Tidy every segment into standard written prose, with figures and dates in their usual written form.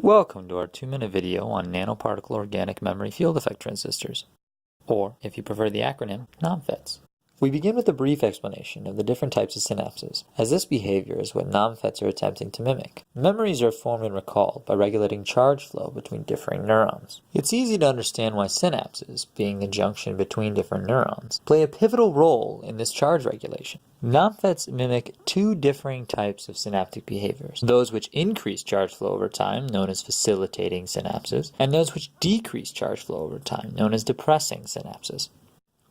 Welcome to our 2-minute video on nanoparticle organic memory field effect transistors, or if you prefer the acronym, NOMFETs. We begin with a brief explanation of the different types of synapses, as this behavior is what NOMFETs are attempting to mimic. Memories are formed and recalled by regulating charge flow between differing neurons. It's easy to understand why synapses, being the junction between different neurons, play a pivotal role in this charge regulation. NOMFETs mimic two differing types of synaptic behaviors, those which increase charge flow over time, known as facilitating synapses, and those which decrease charge flow over time, known as depressing synapses.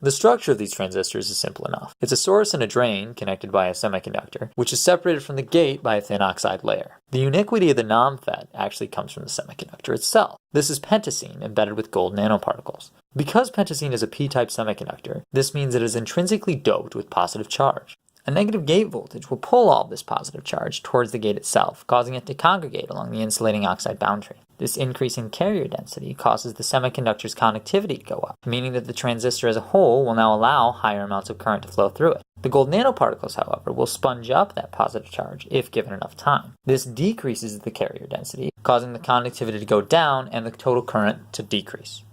The structure of these transistors is simple enough. It's a source and a drain connected by a semiconductor, which is separated from the gate by a thin oxide layer. The uniquity of the NOMFET actually comes from the semiconductor itself. This is pentacene embedded with gold nanoparticles. Because pentacene is a p-type semiconductor, this means it is intrinsically doped with positive charge. A negative gate voltage will pull all this positive charge towards the gate itself, causing it to congregate along the insulating oxide boundary. This increase in carrier density causes the semiconductor's conductivity to go up, meaning that the transistor as a whole will now allow higher amounts of current to flow through it. The gold nanoparticles, however, will sponge up that positive charge if given enough time. This decreases the carrier density, causing the conductivity to go down and the total current to decrease.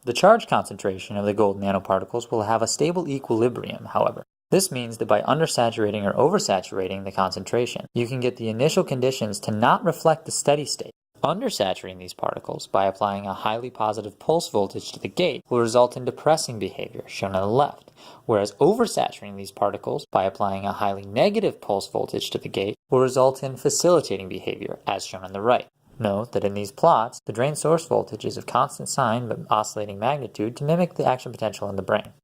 The charge concentration of the gold nanoparticles will have a stable equilibrium, however. This means that by undersaturating or oversaturating the concentration, you can get the initial conditions to not reflect the steady state. Undersaturating these particles by applying a highly positive pulse voltage to the gate will result in depressing behavior, shown on the left, whereas oversaturating these particles by applying a highly negative pulse voltage to the gate will result in facilitating behavior, as shown on the right. Note that in these plots, the drain source voltage is of constant sign but oscillating magnitude to mimic the action potential in the brain.